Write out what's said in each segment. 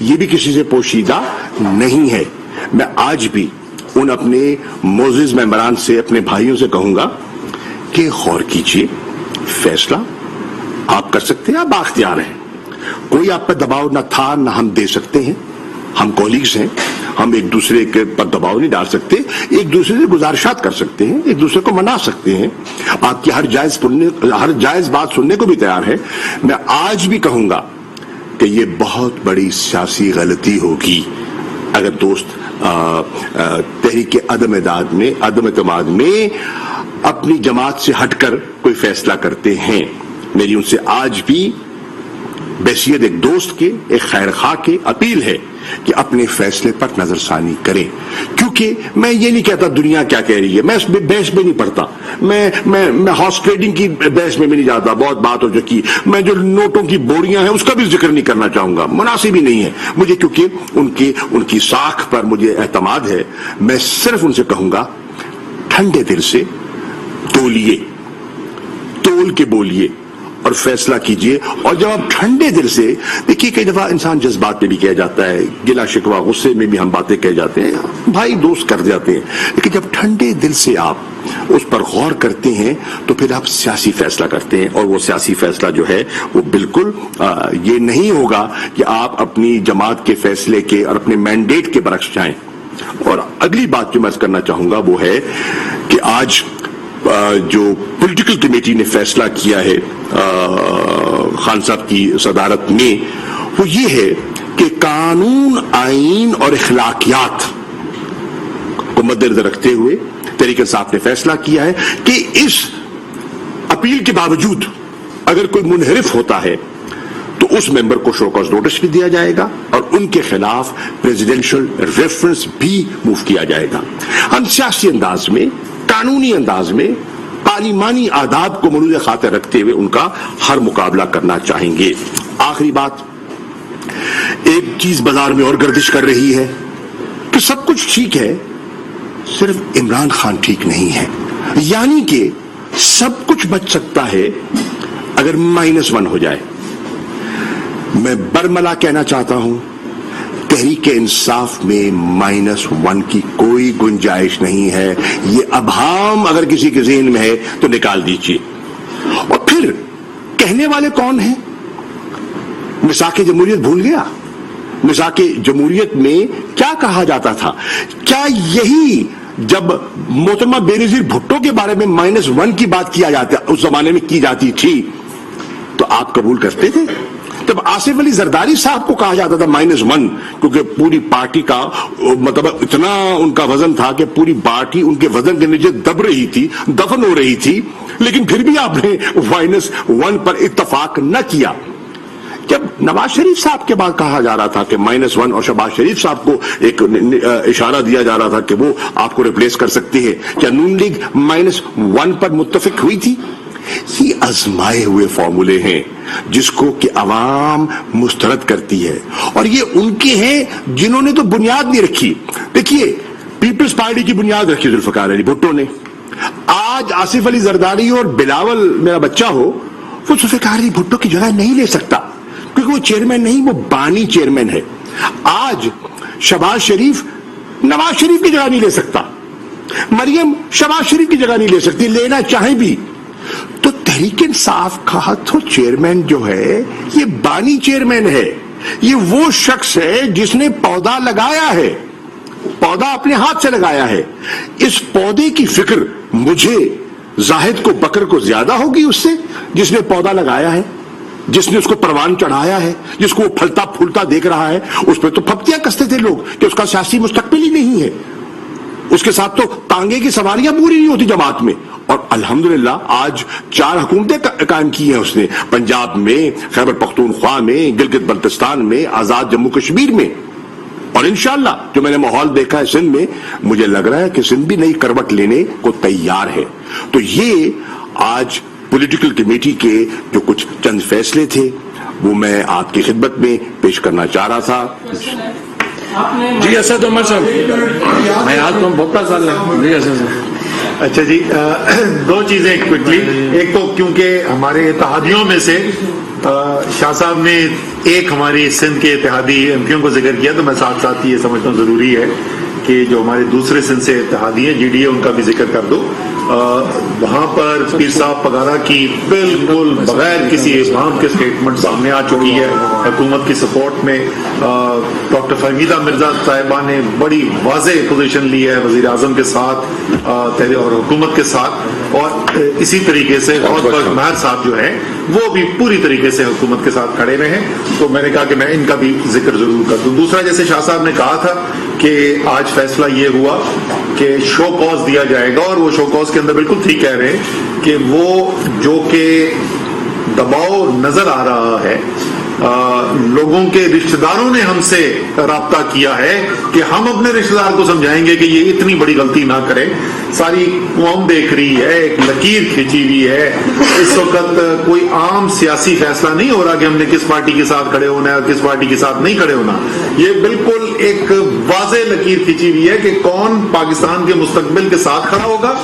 یہ بھی کسی سے پوشیدہ نہیں ہے. میں آج بھی ان اپنے معزز ممبران سے، اپنے بھائیوں سے کہوں گا کہ غور کیجئے، فیصلہ آپ کر سکتے ہیں، آپ بااختیار ہیں. کوئی آپ پر دباؤ نہ تھا نہ ہم دے سکتے ہیں. ہم کولیگز ہیں، ہم ایک دوسرے کے پر دباؤ نہیں ڈال سکتے. ایک دوسرے سے گزارشات کر سکتے ہیں، ایک دوسرے کو منا سکتے ہیں. آپ کی ہر جائز بات سننے کو بھی تیار ہے. میں آج بھی کہوں گا کہ یہ بہت بڑی سیاسی غلطی ہوگی اگر دوست تحریک عدم اعتماد میں اپنی جماعت سے ہٹ کر کوئی فیصلہ کرتے ہیں. میری ان سے آج بھی بحیثیت ایک دوست کے، ایک خیر خواہ کے اپیل ہے کہ اپنے فیصلے پر نظر ثانی کریں. کیونکہ میں یہ نہیں کہتا دنیا کیا کہہ رہی ہے، میں اس میں بحث میں نہیں پڑتا، میں ہارس ٹریڈنگ کی بحث میں بھی نہیں جاتا. بہت بات ہو چکی. میں جو نوٹوں کی بوریاں ہیں اس کا بھی ذکر نہیں کرنا چاہوں گا، مناسب ہی نہیں ہے مجھے، کیونکہ ان کی ساکھ پر مجھے اعتماد ہے. میں صرف ان سے کہوں گا ٹھنڈے دل سے تول کے بولیے اور فیصلہ کیجئے. اور جب آپ ٹھنڈے دل سے دیکھیے، کئی دفعہ انسان جذبات میں بھی کہہ جاتا ہے، گلا شکوہ غصے میں بھی ہم باتیں کہہ جاتے ہیں، بھائی دوست کر جاتے ہیں. لیکن جب ٹھنڈے دل سے آپ اس پر غور کرتے ہیں تو پھر آپ سیاسی فیصلہ کرتے ہیں. اور وہ سیاسی فیصلہ جو ہے وہ بالکل یہ نہیں ہوگا کہ آپ اپنی جماعت کے فیصلے کے اور اپنے مینڈیٹ کے برعکس جائیں. اور اگلی بات جو میں کرنا چاہوں گا وہ ہے کہ آج جو پولیٹیکل کمیٹی نے فیصلہ کیا ہے خان صاحب کی صدارت میں، وہ یہ ہے کہ قانون، آئین اور اخلاقیات کو مد نظر رکھتے ہوئے تحریک انصاف نے فیصلہ کیا ہے کہ اس اپیل کے باوجود اگر کوئی منحرف ہوتا ہے تو اس ممبر کو شو کاز نوٹس بھی دیا جائے گا اور ان کے خلاف پریزیڈنشل ریفرنس بھی موو کیا جائے گا. ہم سیاسی انداز میں، قانونی انداز میں، پارلیمانی آداب کو ملحوظ خاطر رکھتے ہوئے ان کا ہر مقابلہ کرنا چاہیں گے. آخری بات، ایک چیز بازار میں اور گردش کر رہی ہے کہ سب کچھ ٹھیک ہے، صرف عمران خان ٹھیک نہیں ہے. یعنی کہ سب کچھ بچ سکتا ہے اگر -1 ہو جائے. میں برملا کہنا چاہتا ہوں، تحریک انصاف میں -1 کی کوئی گنجائش نہیں ہے. یہ ابہام اگر کسی کے ذہن میں ہے تو نکال دیجیے. اور پھر کہنے والے کون ہیں؟ میثاق جمہوریت بھول گیا؟ میثاق جمہوریت میں کیا کہا جاتا تھا؟ کیا یہی جب محترمہ بینظیر بھٹو کے بارے میں -1 کی بات کیا جاتا اس زمانے میں کی جاتی تھی تو آپ قبول کرتے تھے؟ جب آصف علی زرداری صاحب کو کہا جاتا تھا -1 کیونکہ پوری پارٹی کا مطلب اتنا ان کا وزن تھا کہ پوری پارٹی ان کے وزن کے نیچے دب رہی تھی، دفن ہو رہی تھی، لیکن پھر بھی آپ نے -1 پر اتفاق نہ کیا. جب نواز شریف صاحب کے بعد کہا جا رہا تھا کہ -1 اور شہباز شریف صاحب کو ایک اشارہ دیا جا رہا تھا کہ وہ آپ کو ریپلیس کر سکتے ہیں، کیا نون لیگ -1 پر متفق ہوئی تھی؟ یہ آزمائے ہوئے فارمولے ہیں جس کو کہ عوام مسترد کرتی ہے، اور یہ ان کے ہیں جنہوں نے تو بنیاد نہیں رکھی. دیکھیے، پیپلز پارٹی کی بنیاد رکھی ذوالفقار علی بھٹو نے. آج آصف علی زرداری اور بلاول میرا بچہ ہو، وہ ذوالفقار علی بھٹو کی جگہ نہیں لے سکتا کیونکہ وہ چیئرمین نہیں، وہ بانی چیئرمین ہے. آج شہباز شریف نواز شریف کی جگہ نہیں لے سکتا، مریم شہباز شریف کی جگہ نہیں لے سکتی، لینا چاہیں بھی. تو تحریک انصاف کا تو چیئرمین جو ہے یہ بانی چیئرمین ہے. یہ وہ شخص ہے جس نے پودا لگایا ہے، پودا اپنے ہاتھ سے لگایا ہے. اس پودے کی فکر مجھے زاہد کو بکر کو زیادہ ہوگی اس سے جس نے پودا لگایا ہے، جس نے اس کو پروان چڑھایا ہے، جس کو وہ پھلتا پھولتا دیکھ رہا ہے. اس پہ تو پھپتیاں کستے تھے لوگ کہ اس کا سیاسی مستقبل ہی نہیں ہے. اس کے ساتھ تو تانگے کی سواریاں پوری نہیں ہوتی جماعت میں. اور الحمدللہ آج 4 حکومتیں قائم کی ہیں اس نے، پنجاب میں، خیبر پختونخوا میں، گلگت بلتستان میں، آزاد جموں کشمیر میں. اور انشاءاللہ جو میں نے ماحول دیکھا ہے سندھ میں، مجھے لگ رہا ہے کہ سندھ بھی نئی کروٹ لینے کو تیار ہے. تو یہ آج پولیٹیکل کمیٹی کے جو کچھ چند فیصلے تھے وہ میں آپ کی خدمت میں پیش کرنا چاہ رہا تھا. جی اسد عمر صاحب، میں آج تو بہت سال جی اسد صاحب اچھا جی، دو چیزیں کوئکلی. ایک تو کیونکہ ہمارے اتحادیوں میں سے شاہ صاحب نے ایک ہماری سندھ کے اتحادی ایم پیوں کو ذکر کیا، تو میں ساتھ ساتھ یہ سمجھتا ہوں ضروری ہے کہ جو ہمارے دوسرے سندھ سے اتحادی ہیں جی ڈی اے، ان کا بھی ذکر کر دو. وہاں پر پیر صاحب پگارا کی بالکل بغیر کسی ابہام کے اسٹیٹمنٹ سامنے آ چکی ہے حکومت کی سپورٹ میں. ڈاکٹر فہمیدہ مرزا صاحبہ نے بڑی واضح پوزیشن لی ہے وزیر اعظم کے ساتھ اور حکومت کے ساتھ، اور اسی طریقے سے مہر صاحب جو ہیں وہ بھی پوری طریقے سے حکومت کے ساتھ کھڑے ہوئے ہیں. تو میں نے کہا کہ میں ان کا بھی ذکر ضرور کر دوں. دوسرا، جیسے شاہ صاحب نے کہا تھا کہ آج فیصلہ یہ ہوا کہ شو کاز دیا جائے گا، اور وہ شو کاز کے اندر بالکل ٹھیک کہہ رہے ہیں کہ وہ جو کہ دباؤ نظر آ رہا ہے، لوگوں کے رشتہ داروں نے ہم سے رابطہ کیا ہے کہ ہم اپنے رشتہ دار کو سمجھائیں گے کہ یہ اتنی بڑی غلطی نہ کرے. ساری قوم دیکھ رہی ہے، ایک لکیر کھینچی ہوئی ہے. اس وقت کوئی عام سیاسی فیصلہ نہیں ہو رہا کہ ہم نے کس پارٹی کے ساتھ کھڑے ہونا ہے اور کس پارٹی کے ساتھ نہیں کھڑے ہونا. یہ بالکل ایک واضح لکیر کھینچی ہوئی ہے کہ کون پاکستان کے مستقبل کے ساتھ کھڑا ہوگا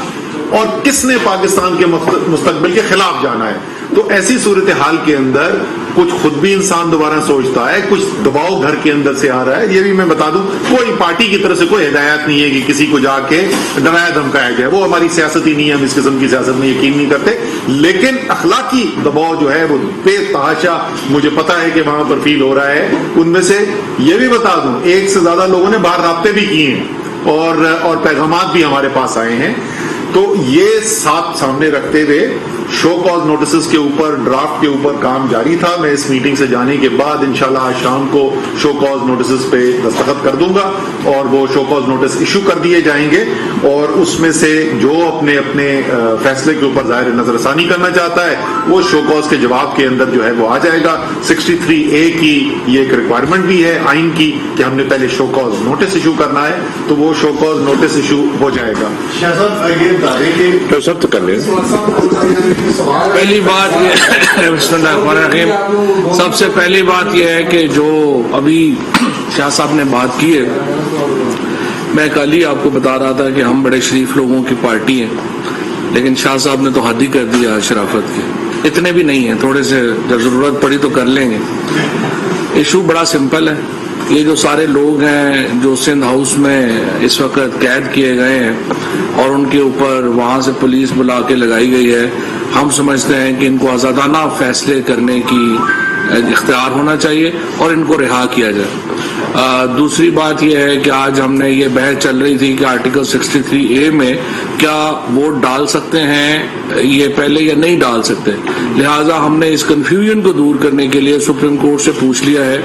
اور کس نے پاکستان کے مستقبل کے خلاف جانا ہے. تو ایسی صورتحال کے اندر کچھ خود بھی انسان دوبارہ سوچتا ہے، کچھ دباؤ گھر کے اندر سے آ رہا ہے. یہ بھی میں بتا دوں، کوئی پارٹی کی طرف سے کوئی ہدایت نہیں ہے کہ کسی کو جا کے ڈرایا دھمکایا جائے. وہ ہماری سیاست ہی نہیں ہے، ہم اس قسم کی سیاست میں یقین نہیں کرتے. لیکن اخلاقی دباؤ جو ہے وہ بے تحاشا مجھے پتا ہے کہ وہاں پر فیل ہو رہا ہے. ان میں سے یہ بھی بتا دوں، ایک سے زیادہ لوگوں نے باہر رابطے بھی کیے ہیں اور پیغامات بھی ہمارے پاس آئے ہیں. تو یہ ساتھ سامنے رکھتے ہوئے شو کاز نوٹسز کے اوپر، ڈرافٹ کے اوپر کام جاری تھا. میں اس میٹنگ سے جانے کے بعد انشاءاللہ آج شام کو شو کاز نوٹسز پہ دستخط کر دوں گا اور وہ شو کاز نوٹس ایشو کر دیے جائیں گے. اور اس میں سے جو اپنے فیصلے کے اوپر ظاہر نظر ثانی کرنا چاہتا ہے وہ شو کاز کے جواب کے اندر جو ہے وہ آ جائے گا. 63A کی یہ ایک ریکوائرمنٹ بھی ہے آئین کی کہ ہم نے پہلے شو کاز نوٹس ایشو کرنا ہے، تو وہ شو کاز نوٹس ایشو ہو جائے گا. سب تو کر لیں. پہلی بات یہ بسم اللہ الرحمن الرحیم، سب سے پہلی بات یہ ہے کہ جو ابھی شاہ صاحب نے بات کی ہے، میں کل ہی آپ کو بتا رہا تھا کہ ہم بڑے شریف لوگوں کی پارٹی ہیں، لیکن شاہ صاحب نے تو حد ہی کر دیا شرافت کی. اتنے بھی نہیں ہیں، تھوڑے سے جب ضرورت پڑی تو کر لیں گے. ایشو بڑا سمپل ہے. یہ جو سارے لوگ ہیں جو سندھ ہاؤس میں اس وقت قید کیے گئے ہیں اور ان کے اوپر وہاں سے پولیس بلا کے لگائی گئی ہے، ہم سمجھتے ہیں کہ ان کو آزادانہ فیصلے کرنے کی اختیار ہونا چاہیے اور ان کو رہا کیا جائے. دوسری بات یہ ہے کہ آج ہم نے یہ بحث چل رہی تھی کہ آرٹیکل 63A میں کیا ووٹ ڈال سکتے ہیں یہ پہلے یا نہیں ڈال سکتے. لہٰذا ہم نے اس کنفیوژن کو دور کرنے کے لیے سپریم کورٹ سے پوچھ لیا ہے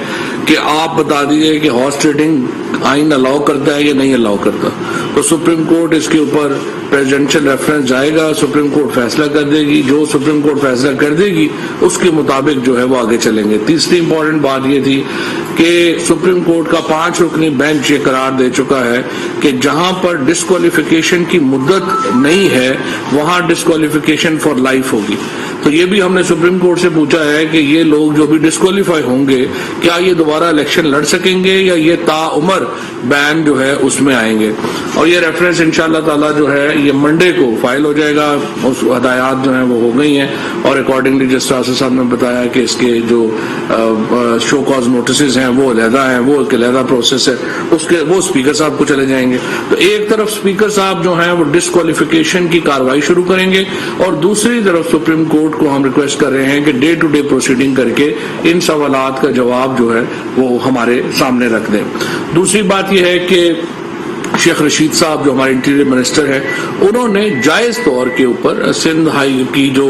کہ آپ بتا دیجئے کہ ہارس ٹریڈنگ آئین الاؤ کرتا ہے یا نہیں الاؤ کرتا. تو سپریم کورٹ اس کے اوپر پریزیڈنشل ریفرنس جائے گا، سپریم کورٹ فیصلہ کر دے گی. جو سپریم کورٹ فیصلہ کر دے گی اس کے مطابق جو ہے وہ آگے چلیں گے. تیسری امپورٹنٹ بات یہ تھی کہ سپریم کورٹ کا 5 رکنی بینچ یہ قرار دے چکا ہے کہ جہاں پر ڈسکوالیفیکیشن کی مدت نہیں ہے وہاں ڈسکوالیفیکیشن فار لائف ہوگی. تو یہ بھی ہم نے سپریم کورٹ سے پوچھا ہے کہ یہ لوگ جو بھی ڈسکوالیفائی ہوں گے کیا یہ دوبارہ الیکشن لڑ سکیں گے یا یہ تا عمر بین جو ہے اس میں آئیں گے. اور یہ ریفرنس انشاءاللہ تعالیٰ جو ہے یہ منڈے کو فائل ہو جائے گا. اس ہدایات جو ہیں وہ ہو گئی ہیں اور اکارڈنگلی جس طرح سے صاحب نے بتایا کہ اس کے جو شو کاز نوٹسز ہیں وہ علیحدہ ہیں، وہ ایک علیحدہ پروسیس ہے، اس کے وہ اسپیکر صاحب کو چلے جائیں گے. تو ایک طرف اسپیکر صاحب جو ہیں وہ ڈسکوالیفیکیشن کی کارروائی شروع کریں گے اور دوسری طرف سپریم کورٹ کو ہم ریکویسٹ کر رہے ہیں کہ ڈے ٹو ڈے پروسیڈنگ کر کے ان سوالات کا جواب جو ہے وہ ہمارے سامنے رکھ دیں. دوسری بات یہ ہے کہ شیخ رشید صاحب جو ہمارے انٹیریئر منسٹر ہیں انہوں نے جائز طور کے اوپر سندھ ہائی کی جو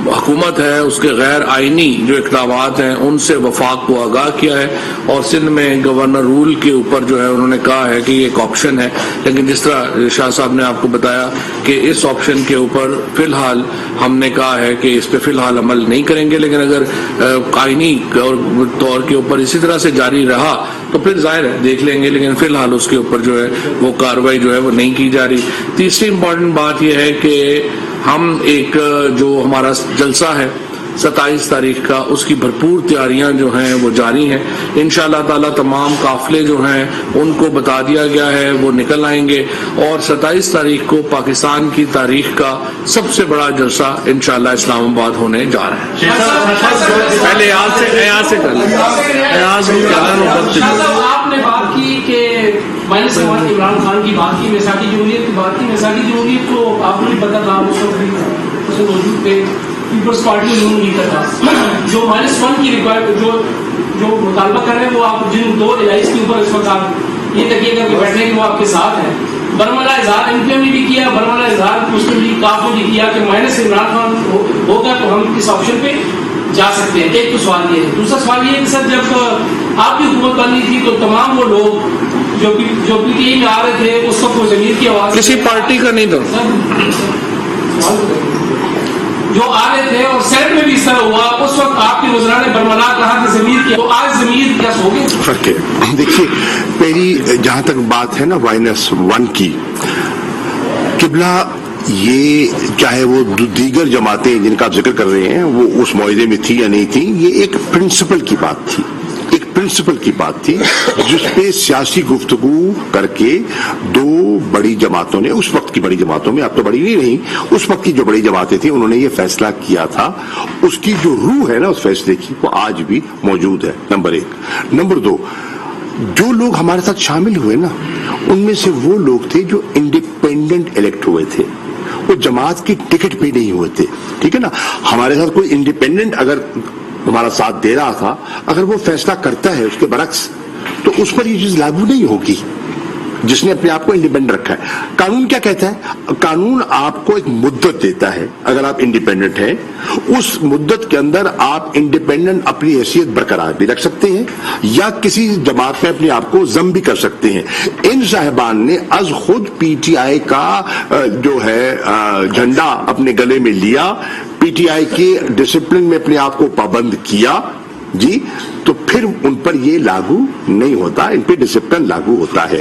حکومت ہے اس کے غیر آئینی جو اقدامات ہیں ان سے وفاق کو آگاہ کیا ہے اور سندھ میں گورنر رول کے اوپر جو ہے انہوں نے کہا ہے کہ یہ ایک آپشن ہے. لیکن جس طرح شاہ صاحب نے آپ کو بتایا کہ اس آپشن کے اوپر فی الحال ہم نے کہا ہے کہ اس پہ فی الحال عمل نہیں کریں گے، لیکن اگر آئینی طور کے اوپر اسی طرح سے جاری رہا تو پھر ظاہر ہے دیکھ لیں گے، لیکن فی الحال اس کے اوپر جو ہے وہ کارروائی جو ہے وہ نہیں کی جا رہی. تیسری امپورٹنٹ بات یہ ہے کہ ہم ایک جو ہمارا جلسہ ہے 27 تاریخ کا اس کی بھرپور تیاریاں جو ہیں وہ جاری ہیں. انشاءاللہ تعالی تمام قافلے جو ہیں ان کو بتا دیا گیا ہے، وہ نکل آئیں گے اور 27 تاریخ کو پاکستان کی تاریخ کا سب سے بڑا جلسہ انشاءاللہ اسلام آباد ہونے جا رہا ہے. پہلے ایاز سے کر لیں. آپ نے بات کی کہ مائنس عمران خان کی بات کی، میثاقی جمہوریت کی بات کی. میثاقی جمہوریت کو آپ کو نہیں پتا تھا، اس وقت موجود تھے، پیپلز پارٹی نون لیڈر تھا. جو -1 کی ریکوائرمنٹ جو مطالبہ کر رہے ہیں وہ آپ جن 2 الائنس کے اوپر اس وقت آپ یہ تکیے کر کے بیٹھے ہیں کہ وہ آپ کے ساتھ ہیں. برملا اظہار ایم کیو نے بھی کیا، برملا اظہار مسلم لیگ کاف نے بھی کیا کہ مائنس عمران خان ہوگا تو ہم اس آپشن پہ جا سکتے ہیں. ایک تو سوال یہ ہے. دوسرا سوال یہ ہے کہ سر جب آپ کی حکومت بنی تھی تو تمام وہ لوگ جو پی ٹی آئی میں آ رہے تھے اس وقت وہ ضمیر کی آواز کسی پارٹی کا نہیں تھا جو آ رہے تھے اور سینٹ میں بھی اس طرح ہوا. اس وقت آپ کے وزراء نے برملا کہا کہ ضمیر کی، تو آج ضمیر کیا سو گئے؟ فرق ہے. دیکھیے پہلی جہاں تک بات ہے نا -1 کی، قبلہ یہ چاہے وہ دیگر جماعتیں جن کا آپ ذکر کر رہے ہیں وہ اس معاہدے میں تھی یا نہیں تھی، یہ ایک پرنسپل کی بات تھی، ایک پرنسپل کی بات تھی جس پہ سیاسی گفتگو کر کے 2 بڑی جماعتوں نے، اس وقت کی بڑی جماعتوں میں، اب تو بڑی نہیں رہی، اس وقت کی جو بڑی جماعتیں تھیں انہوں نے یہ فیصلہ کیا تھا. اس کی جو روح ہے نا اس فیصلے کی وہ آج بھی موجود ہے. نمبر 1. نمبر 2، جو لوگ ہمارے ساتھ شامل ہوئے نا ان میں سے وہ لوگ تھے جو انڈیپینڈنٹ الیکٹ ہوئے تھے، وہ جماعت کی ٹکٹ پہ نہیں ہوئے تھے. ٹھیک ہے نا. ہمارے ساتھ کوئی انڈیپینڈنٹ اگر ہمارا ساتھ دے رہا تھا، اگر وہ فیصلہ کرتا ہے اس کے برعکس تو اس پر یہ چیز لاگو نہیں ہوگی جس نے اپنے آپ کو انڈیپینڈنٹ رکھا ہے. قانون کیا کہتا ہے؟ قانون آپ کو ایک مدت دیتا ہے. اگر آپ انڈیپینڈنٹ ہیں اس مدت کے اندر آپ انڈیپینڈنٹ اپنی حیثیت برقرار بھی رکھ سکتے ہیں یا کسی جماعت میں اپنے آپ کو ضم بھی کر سکتے ہیں. ان صاحبان نے از خود پی ٹی آئی کا جو ہے جھنڈا اپنے گلے میں لیا، پی ٹی آئی کے ڈسپلن میں اپنے آپ کو پابند کیا جی، تو پھر ان پر یہ لاگو نہیں ہوتا، ان پہ ڈسپلن لاگو ہوتا ہے.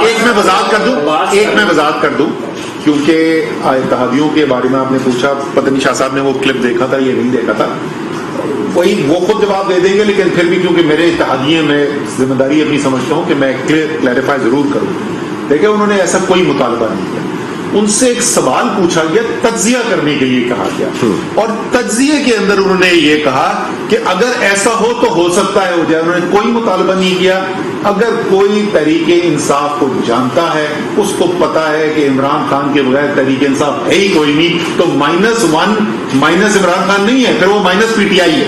ایک میں وضاحت کر دوں کیونکہ اتحادیوں کے بارے میں آپ نے پوچھا، پتہ نہیں شاہ صاحب نے وہ کلپ دیکھا تھا یا نہیں دیکھا تھا، وہی وہ خود جواب دے دیں گے، لیکن پھر بھی کیونکہ میرے اتحادیے میں ذمہ داری اپنی سمجھتا ہوں کہ میں کلیریفائی ضرور کروں. دیکھیں انہوں نے ایسا کوئی مطالبہ نہیں کیا. ان سے ایک سوال پوچھا گیا، تجزیہ کرنے کے لیے کہا گیا، اور تجزیے کے اندر انہوں نے یہ کہا کہ اگر ایسا ہو تو ہو سکتا ہے ہو جائے. انہوں نے کوئی مطالبہ نہیں کیا. اگر کوئی تحریک انصاف کو جانتا ہے، اس کو پتا ہے کہ عمران خان کے بغیر تحریک انصاف ہے ہی کوئی نہیں، تو -1 مائنس عمران خان نہیں ہے، پھر وہ مائنس پی ٹی آئی ہے.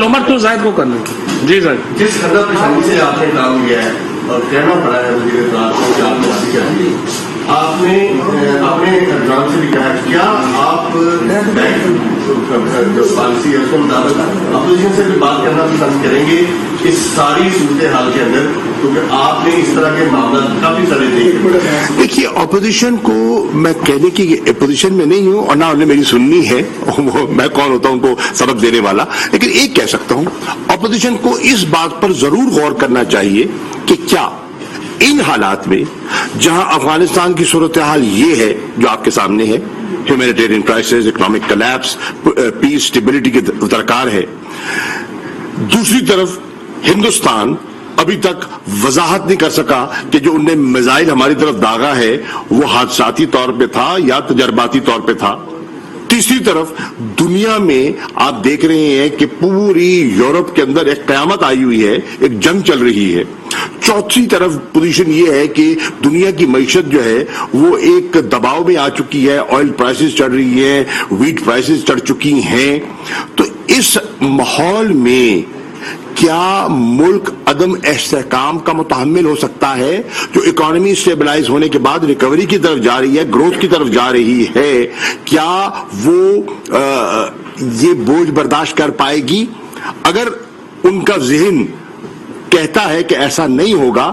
عمر تو زائد کو کرنا. جی زائد، جس قدر پریشانی سے آپ نے کام کیا ہے اور کہنا پڑا ہے وزیر اطلاع کو کہ آپ نے بات چاہیے، آپ نے اپنے جان سے بھی کہا کیا آپ جو پالیسی ہے اس کے مطابق اپوزیشن سے بھی بات کرنا پسند کریں گے اس ساری صورتحال کے اندر، کیونکہ آپ نے اس طرح کے معاملات کافی سارے دیکھے. دیکھیے اپوزیشن کو میں کہنے کی اپوزیشن میں نہیں ہوں اور نہ انہوں نے میری سننی ہے، میں کون ہوتا ہوں ان کو سبق دینے والا، لیکن ایک کہہ سکتا ہوں اپوزیشن کو اس بات پر ضرور غور کرنا چاہیے کہ کیا ان حالات میں جہاں افغانستان کی صورتحال یہ ہے جو آپ کے سامنے ہے، ہیومینیٹیرین کرائسس، اکنامک کلیپس، پیس اسٹیبلٹی کی درکار ہے، دوسری طرف ہندوستان ابھی تک وضاحت نہیں کر سکا کہ جو انہیں میزائل ہماری طرف داغا ہے وہ حادثاتی طور پہ تھا یا تجرباتی طور پہ تھا، تیسری طرف دنیا میں آپ دیکھ رہے ہیں کہ پوری یورپ کے اندر ایک قیامت آئی ہوئی ہے، ایک جنگ چل رہی ہے، چوتھی طرف پوزیشن یہ ہے کہ دنیا کی معیشت جو ہے وہ ایک دباؤ میں آ چکی ہے، آئل پرائسز چڑھ رہی ہیں، ویٹ پرائسز چڑھ چکی ہیں، تو اس ماحول میں کیا ملک عدم استحکام کا متحمل ہو سکتا ہے؟ جو اکانومی اسٹیبلائز ہونے کے بعد ریکوری کی طرف جا رہی ہے، گروتھ کی طرف جا رہی ہے، کیا وہ یہ بوجھ برداشت کر پائے گی؟ اگر ان کا ذہن کہتا ہے کہ ایسا نہیں ہوگا